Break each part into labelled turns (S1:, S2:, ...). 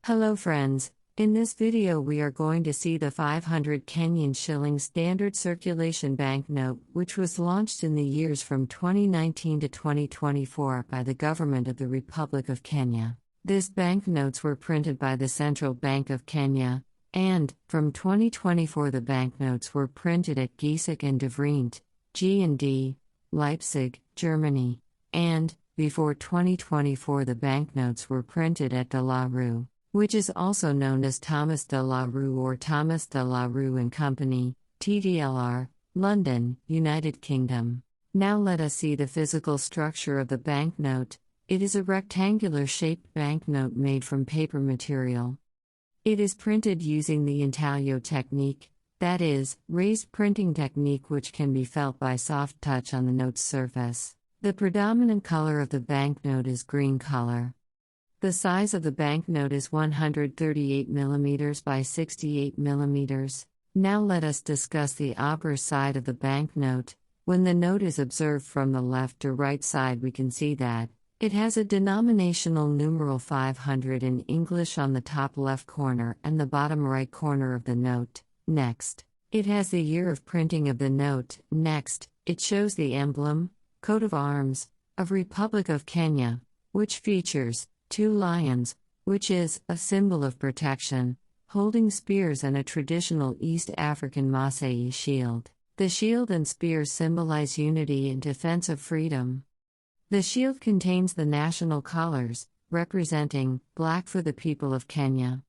S1: Hello friends, in this video we are going to see the 500 Kenyan Shilling standard circulation banknote which was launched in the years from 2019 to 2024 by the government of the Republic of Kenya. These banknotes were printed by the Central Bank of Kenya, and, from 2024 the banknotes were printed at Giesecke and de Vriend, G&D, Leipzig, Germany, and, before 2024 the banknotes were printed at De La Rue, which is also known as Thomas de la Rue or Thomas de la Rue and Company, TDLR, London, United Kingdom. Now let us see the physical structure of the banknote. It is a rectangular-shaped banknote made from paper material. It is printed using the intaglio technique, that is, raised printing technique which can be felt by soft touch on the note's surface. The predominant color of the banknote is green color. The size of the banknote is 138 mm by 68 mm. Now let us discuss the obverse side of the banknote. When the note is observed from the left to right side we can see that it has a denominational numeral 500 in English on the top left corner and the bottom right corner of the note. Next, it has the year of printing of the note. Next, it shows the emblem, coat of arms, of Republic of Kenya, which features 2 lions, which is a symbol of protection, holding spears and a traditional East African Maasai shield. The shield and spears symbolize unity and defense of freedom. The shield contains the national colors, representing black for the people of Kenya,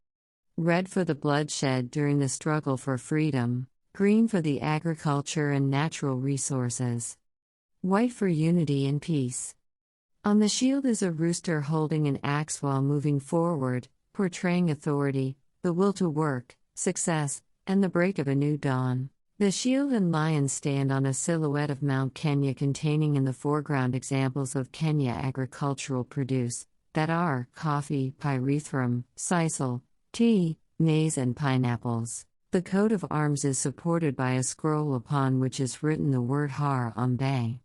S1: red for the bloodshed during the struggle for freedom, green for the agriculture and natural resources, white for unity and peace. On the shield is a rooster holding an axe while moving forward, portraying authority, the will to work, success, and the break of a new dawn. The shield and lions stand on a silhouette of Mount Kenya containing in the foreground examples of Kenya agricultural produce, that are coffee, pyrethrum, sisal, tea, maize and pineapples. The coat of arms is supported by a scroll upon which is written the word Harambee.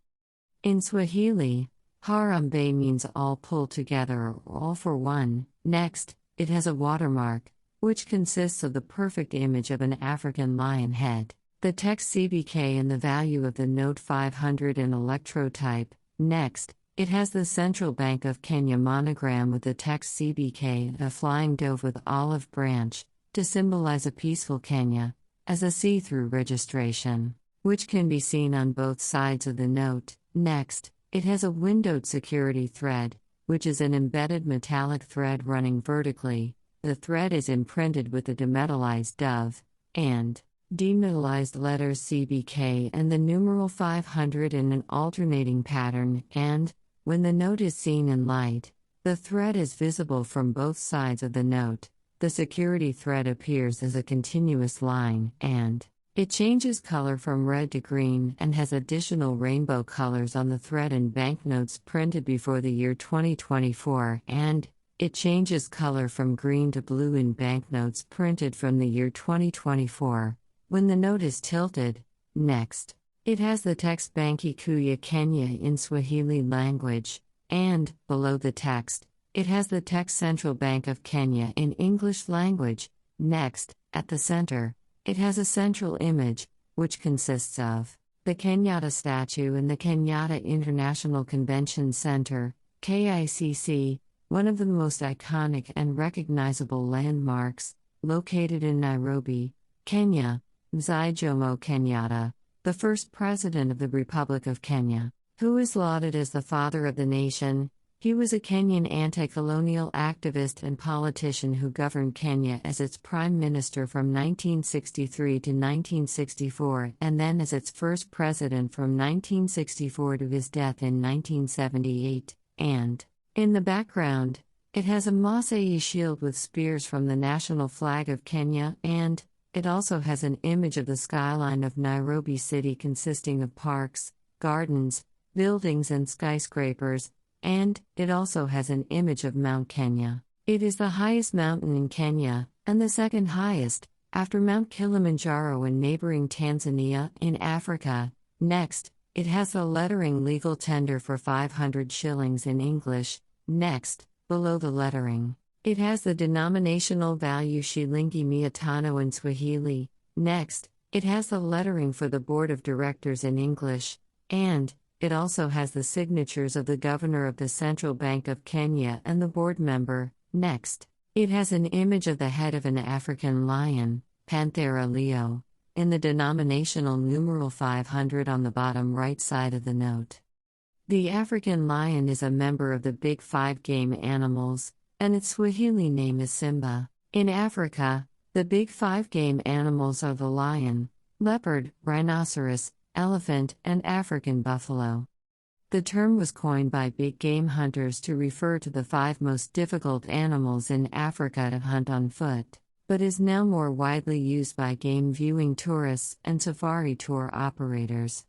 S1: In Swahili, Harambee means all pulled together or all for one. Next, it has a watermark, which consists of the perfect image of an African lion head. The text CBK and the value of the note 500 in electrotype. Next, it has the Central Bank of Kenya monogram with the text CBK and a flying dove with olive branch, to symbolize a peaceful Kenya, as a see-through registration, which can be seen on both sides of the note. Next, it has a windowed security thread, which is an embedded metallic thread running vertically. The thread is imprinted with the demetallized dove and demetallized letters CBK and the numeral 500 in an alternating pattern, and, when the note is seen in light, the thread is visible from both sides of the note. The security thread appears as a continuous line, and it changes color from red to green and has additional rainbow colors on the thread in banknotes printed before the year 2024, and it changes color from green to blue in banknotes printed from the year 2024, when the note is tilted. Next, it has the text Banki Kuu ya Kenya in Swahili language, and, below the text, it has the text Central Bank of Kenya in English language. Next, at the center, it has a central image, which consists of the Kenyatta statue in the Kenyatta International Convention Center, KICC, one of the most iconic and recognizable landmarks, located in Nairobi, Kenya. Mzee Jomo Kenyatta, the first president of the Republic of Kenya, who is lauded as the father of the nation. He was a Kenyan anti-colonial activist and politician who governed Kenya as its prime minister from 1963 to 1964 and then as its first president from 1964 to his death in 1978, and, in the background, it has a Maasai shield with spears from the national flag of Kenya, and it also has an image of the skyline of Nairobi city consisting of parks, gardens, buildings and skyscrapers, and it also has an image of Mount Kenya. It is the highest mountain in Kenya, and the second highest, after Mount Kilimanjaro in neighboring Tanzania, in Africa. Next, it has the lettering legal tender for 500 shillings in English. Next, below the lettering, It has the denominational value Shilingi 500 in Swahili. Next, it has the lettering for the board of directors in English, and it also has the signatures of the governor of the Central Bank of Kenya and the board member. Next, it has an image of the head of an African lion, Panthera leo, in the denominational numeral 500 on the bottom right side of the note. The African lion is a member of the Big Five game animals, and its Swahili name is Simba. In Africa, the Big Five game animals are the lion, leopard, rhinoceros, elephant, and African buffalo. The term was coined by big game hunters to refer to the 5 most difficult animals in Africa to hunt on foot, but is now more widely used by game viewing tourists and safari tour operators.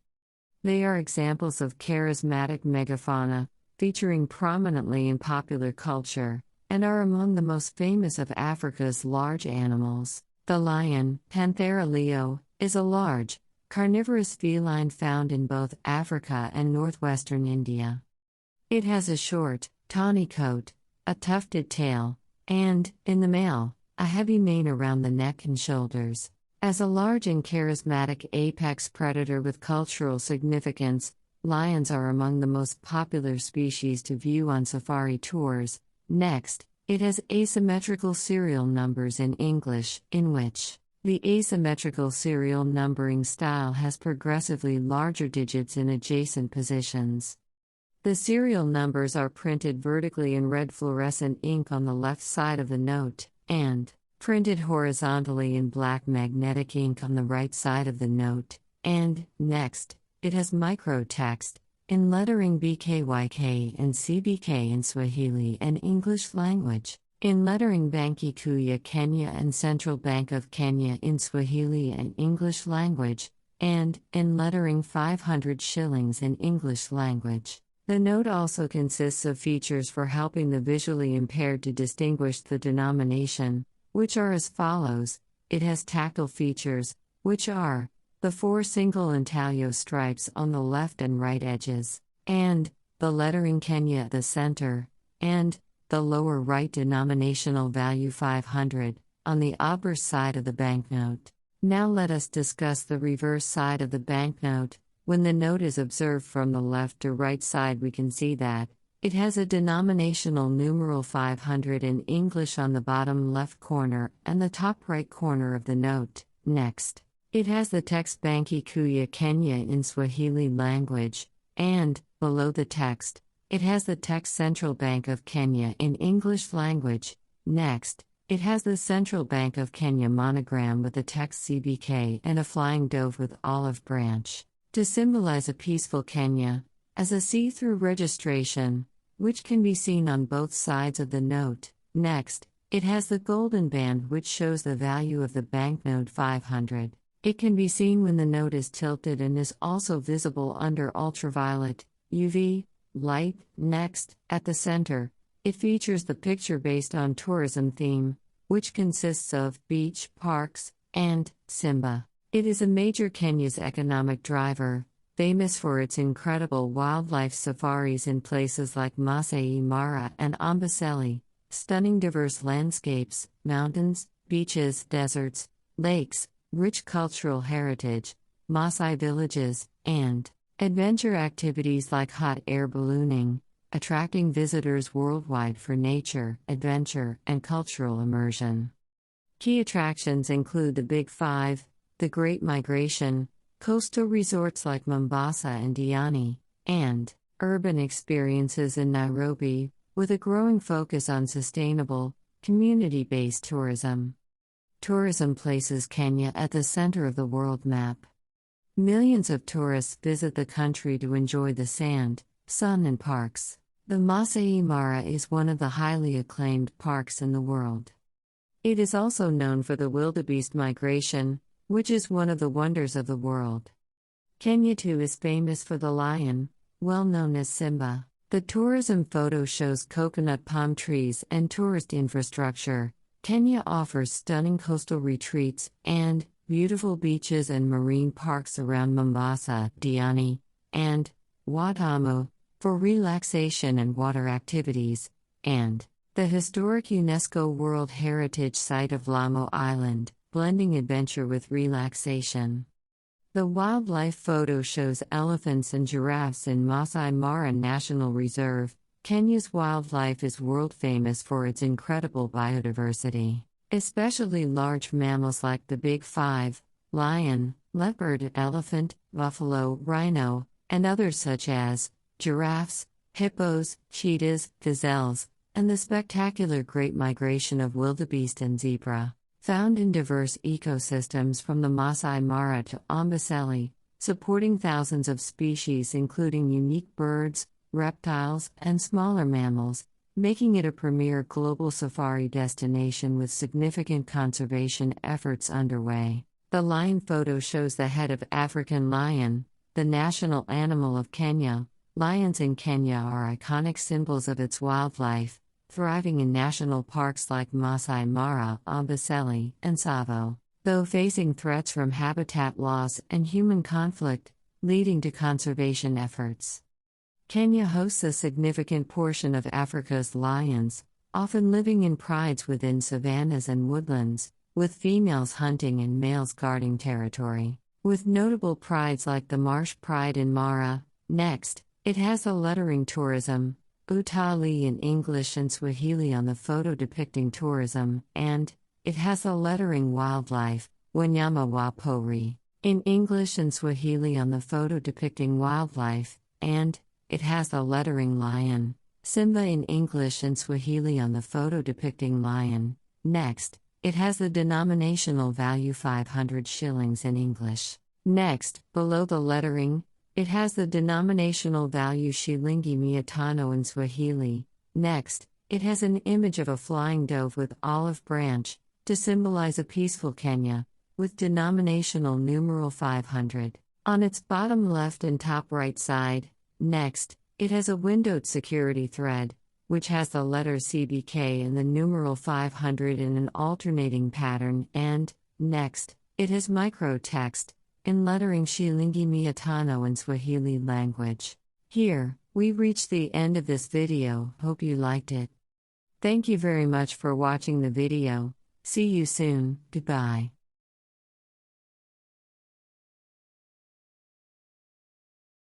S1: They are examples of charismatic megafauna, featuring prominently in popular culture, and are among the most famous of Africa's large animals. The lion, Panthera leo, is a large, carnivorous feline found in both Africa and northwestern India. It has a short, tawny coat, a tufted tail, and, in the male, a heavy mane around the neck and shoulders. As a large and charismatic apex predator with cultural significance, lions are among the most popular species to view on safari tours. Next, it has asymmetrical serial numbers in English, in which the asymmetrical serial numbering style has progressively larger digits in adjacent positions. The serial numbers are printed vertically in red fluorescent ink on the left side of the note, and printed horizontally in black magnetic ink on the right side of the note, and, next, it has microtext, in lettering BKYK and CBK in Swahili and English language, in lettering Banki Kuu ya Kenya and Central Bank of Kenya in Swahili and English language, and, in lettering 500 shillings in English language. The note also consists of features for helping the visually impaired to distinguish the denomination, which are as follows. It has tactile features, which are the 4 single intaglio stripes on the left and right edges, and the lettering Kenya at the center, and the lower right denominational value 500 on the obverse side of the banknote. Now let us discuss the reverse side of the banknote. When the note is observed from the left to right side, we can see that it has a denominational numeral 500 in English on the bottom left corner and the top right corner of the note. Next, it has the text Banki Kuu ya Kenya in Swahili language, and, below the text, it has the text Central Bank of Kenya in English language. Next, it has the Central Bank of Kenya monogram with the text CBK and a flying dove with olive branch, to symbolize a peaceful Kenya, as a see-through registration, which can be seen on both sides of the note. Next, it has the golden band which shows the value of the banknote 500. It can be seen when the note is tilted and is also visible under ultraviolet, UV, light. Next, at the center, it features the picture based on tourism theme, which consists of beach, parks, and Simba. It is a major Kenya's economic driver, famous for its incredible wildlife safaris in places like Masai Mara and Amboseli, stunning diverse landscapes, mountains, beaches, deserts, lakes, rich cultural heritage, Maasai villages, and adventure activities like hot air ballooning, attracting visitors worldwide for nature, adventure, and cultural immersion. Key attractions include the Big Five, the Great Migration, coastal resorts like Mombasa and Diani, and urban experiences in Nairobi, with a growing focus on sustainable, community-based tourism. Tourism places Kenya at the center of the world map. Millions of tourists visit the country to enjoy the sand, sun, and parks. The Masai Mara is one of the highly acclaimed parks in the world. It is also known for the wildebeest migration, which is one of the wonders of the world. Kenya too is famous for the lion, well known as Simba. The tourism photo shows coconut palm trees and tourist infrastructure. Kenya offers stunning coastal retreats and beautiful beaches and marine parks around Mombasa, Diani, and Watamu for relaxation and water activities, and The historic UNESCO World Heritage Site of Lamo Island, blending adventure with relaxation. The wildlife photo shows elephants and giraffes in Masai Mara National Reserve. Kenya's wildlife is world famous for its incredible biodiversity, especially large mammals like the Big Five: lion, leopard, elephant, buffalo, rhino, and others such as giraffes, hippos, cheetahs, gazelles, and the spectacular Great Migration of wildebeest and zebra, found in diverse ecosystems from the Masai Mara to Amboseli, supporting thousands of species including unique birds, reptiles, and smaller mammals, making it a premier global safari destination with significant conservation efforts underway. The lion photo shows the head of African lion, the national animal of Kenya. Lions in Kenya are iconic symbols of its wildlife, thriving in national parks like Masai Mara, Amboseli, and Tsavo, though facing threats from habitat loss and human conflict, leading to conservation efforts. Kenya hosts a significant portion of Africa's lions, often living in prides within savannahs and woodlands, with females hunting and males guarding territory. With notable prides like the Marsh Pride in Mara. Next, it has the lettering tourism, utalii in English and Swahili on the photo depicting tourism, and it has the lettering wildlife, wanyama wa pori, in English and Swahili on the photo depicting wildlife, and it has the lettering lion, simba in English and Swahili on the photo depicting lion. Next, it has the denominational value 500 shillings in English. Next, below the lettering, it has the denominational value shilingi 500 in Swahili. Next, it has an image of a flying dove with olive branch, to symbolize a peaceful Kenya, with denominational numeral 500. On its bottom left and top right side. Next, it has a windowed security thread, which has the letter CBK and the numeral 500 in an alternating pattern, and, next, it has micro text, in lettering shilingi 500 in Swahili language. Here, we reach the end of this video. Hope you liked it. Thank you very much for watching the video. See you soon. Goodbye.